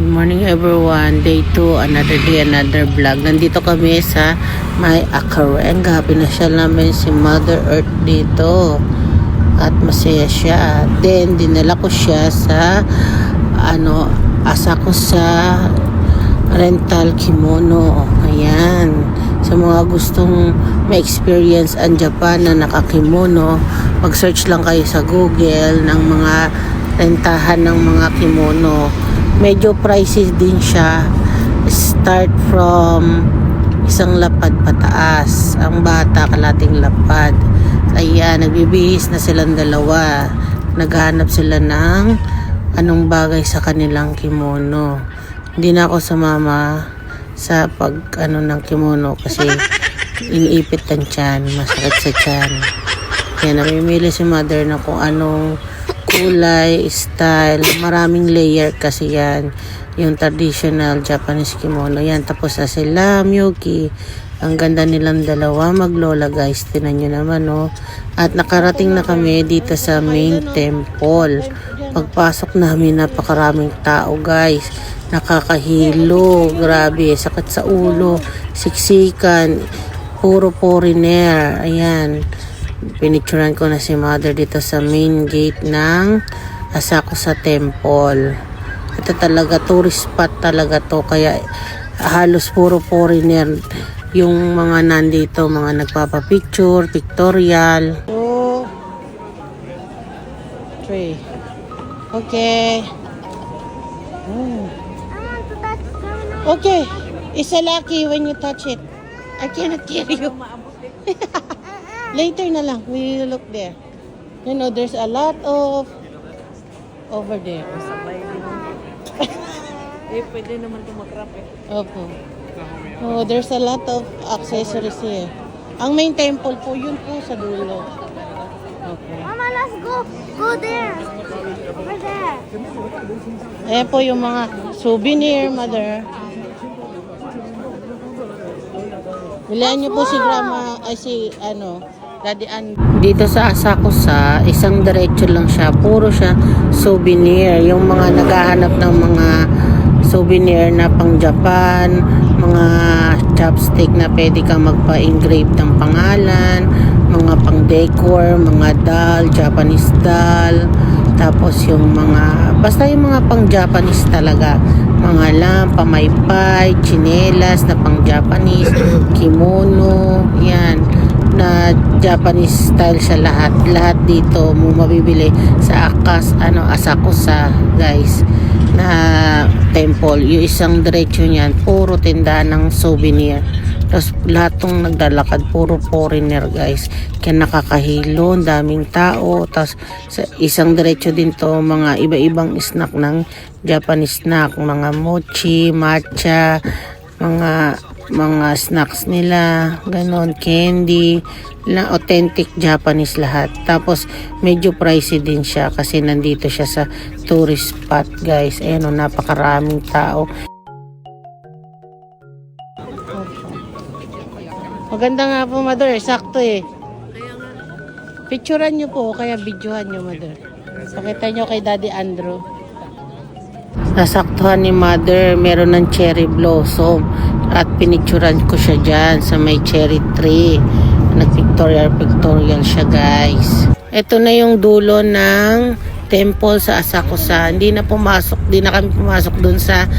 Good morning everyone, day 2, another day, another vlog. Nandito kami sa may Akarenga. Pinasyal namin si Mother Earth dito at masaya siya. Then dinala ko siya sa Asako sa rental kimono. Ayan, sa mga gustong ma-experience ang Japan na nakakimono, mag-search lang kayo sa Google ng mga rentahan ng mga kimono. Medyo pricey din siya. Start from isang lapad pataas. Ang bata, kalating lapad. Ayan, nagbibihis na silang dalawa. Naghahanap sila ng anong bagay sa kanilang kimono. Hindi na ako sumama sa ng kimono kasi iniipit ang tiyan. Masakit sa tiyan. Kaya namimili si Mother na kung anong kulay, style, maraming layer kasi yan, yung traditional Japanese kimono yan. Tapos sa sila, Miyuki, ang ganda nilang dalawa maglola guys, tinan nyo naman at nakarating na kami dito sa main temple. Pagpasok namin, napakaraming tao guys, nakakahilo, grabe, sakit sa ulo, siksikan, puro foreigner. Ayan, pinicturan ko na si Mother dito sa main gate ng Asako sa temple. Ito talaga tourist spot talaga to, kaya halos puro foreigner yung mga nandito, mga nagpapapicture, pictorial. 2, 3. Okay. Okay, it's a lucky when you touch it. I cannot carry you. Later na lang, we will look there. You know, there's a lot of over there. Pwede naman ito mag-wrap Opo. Oh, there's a lot of accessories here. Ang main temple po, yun po sa dulo. Okay. Mama, let's go. Go there. Over there. Ayan po yung mga souvenir, Mother. Bilihan niyo po si Grandma, ay si Daddy Ann. Dito sa Asako sa isang diretso lang siya, puro siya souvenir. Yung mga naghahanap ng mga souvenir na pang Japan, mga chopstick na pwede kang magpa-engrave ng pangalan, mga pang decor, mga doll, Japanese doll, tapos yung mga, basta yung mga pang Japanese talaga, mga lampa, maypay, chinelas na pang Japanese, kimono, yan, na Japanese style siya lahat. Lahat dito mo mabibili sa Asako sa guys na temple. Yung isang diretso niyan, puro tindahan ng souvenir. Tapos lahat tong naglalakad, puro foreigner guys. Kaya nakakahilo, daming tao. Tapos sa isang diretso din to, mga iba-ibang snack ng Japanese snack. Mga mochi, matcha, mga snacks nila, ganon, candy, na authentic Japanese lahat. Tapos medyo pricey din siya kasi nandito siya sa tourist spot guys. Ayan napakaraming tao. Maganda nga po, Mother, sakto picturean nyo po, kaya videohan nyo, Mother. Pakita nyo kay Daddy Andrew. Nasaktuhan ni Mother, meron ng cherry blossom at pinicturan ko siya dyan sa may cherry tree. Nagpictorial siya guys. Ito na yung dulo ng temple sa Asako sa. Hindi na kami pumasok dun sa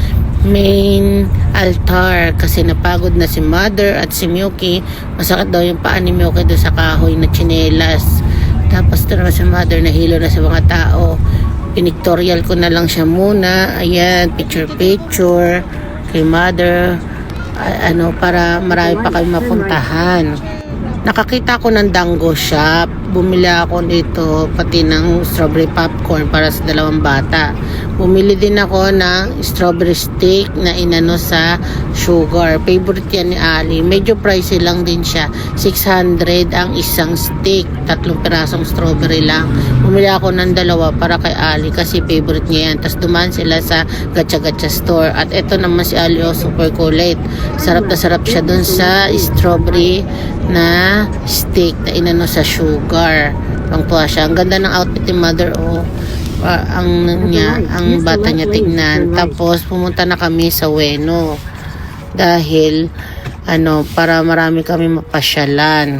main altar kasi napagod na si Mother at si Miyuki. Masakit daw yung paa ni Miyuki doon sa kahoy na chinelas. Tapos ito naman si Mother, nahilo na sa mga tao. Pinictorial ko na lang siya muna. Ayan, picture kay Mother, para marami pa kayo mapuntahan. Nakakita ko ng Dango Shop. Bumili ako dito pati ng strawberry popcorn para sa dalawang bata. Bumili din ako ng strawberry stick na inano sa sugar. Favorite yan ni Ali. Medyo pricey lang din siya. 600 ang isang stick. 3 pirasong strawberry lang. Bumili ako ng dalawa para kay Ali kasi favorite niya yan. Tapos dumaan sila sa gacha-gacha store. At ito naman si Ali, super kulit. Sarap na sarap siya dun sa strawberry na stick na inano sa sugar. Pangtuwa siya. Ang ganda ng outfit ni Mother. ang bata niya tignan. Tapos pumunta na kami sa Ueno dahil para marami kami mapasyalan.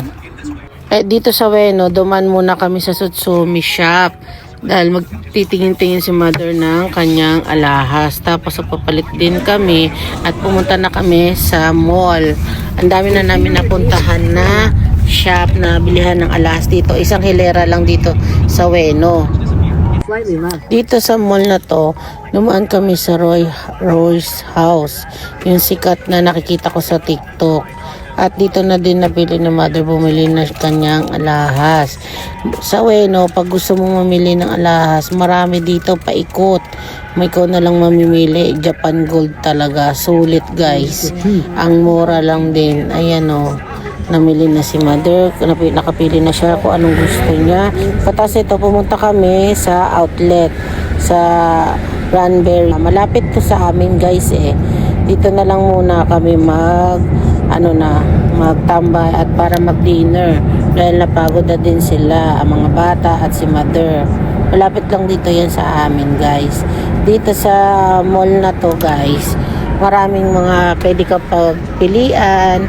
Dito sa Ueno, duman muna kami sa Tsutsumi shop dahil magtitingin-tingin si mother ng kanyang alahas. Tapos papalit din kami at pumunta na kami sa mall. Ang dami na namin napuntahan na shop na bilihan ng alahas dito. Isang hilera lang dito sa Ueno. Dito sa mall na to, dumaan kami sa Roy's House, yung sikat na nakikita ko sa TikTok. At dito na din nabili ni mother, bumili na kanyang alahas. Sa Ueno, pag gusto mo mamili ng alahas, marami dito paikot. May ikaw na lang mamimili. Japan Gold talaga. Sulit guys. Ang mura lang din. Ayan namili na si mother. Nakapili na siya kung anong gusto niya. Patas ito, pumunta kami sa outlet. Sa Ranberry. Malapit to sa amin guys Dito na lang muna kami magtambay at para mag-dinner dahil napagod na din sila, ang mga bata at si mother. Malapit lang dito yan sa amin guys. Dito sa mall na to guys, maraming mga pwede ka pagpilian.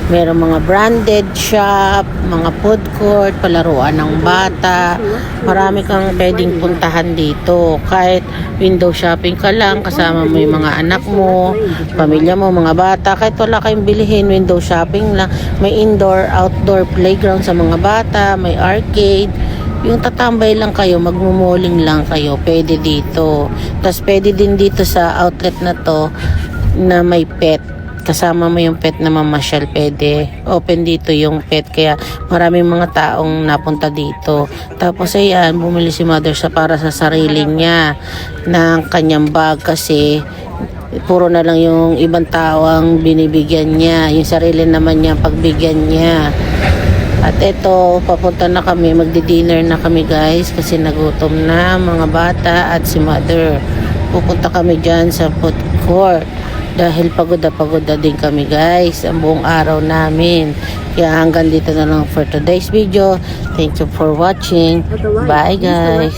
Merong mga branded shop, mga food court, palaruan ng bata. Marami kang pwedeng puntahan dito. Kahit window shopping ka lang, kasama mo yung mga anak mo, pamilya mo, mga bata. Kahit wala kayong bilihin, window shopping lang. May indoor, outdoor playground sa mga bata, may arcade. Yung tatambay lang kayo, magmumuling lang kayo, pwede dito. Tapos pwede din dito sa outlet na to na may pet. Kasama mo yung pet na mamasyal, pwede. Open dito yung pet, kaya maraming mga taong napunta dito. Tapos ayan, bumili si mother para sa sarili niya ng kanyang bag kasi puro na lang yung ibang tao ang binibigyan niya. Yung sarili naman niya pagbigyan niya. At eto, papunta na kami, magdi-dinner na kami guys kasi nagutom na mga bata at si mother. Pupunta kami dyan sa food court dahil pagod na din kami guys ang buong araw namin. Kaya hanggang dito na lang for today's video. Thank you for watching. Bye guys.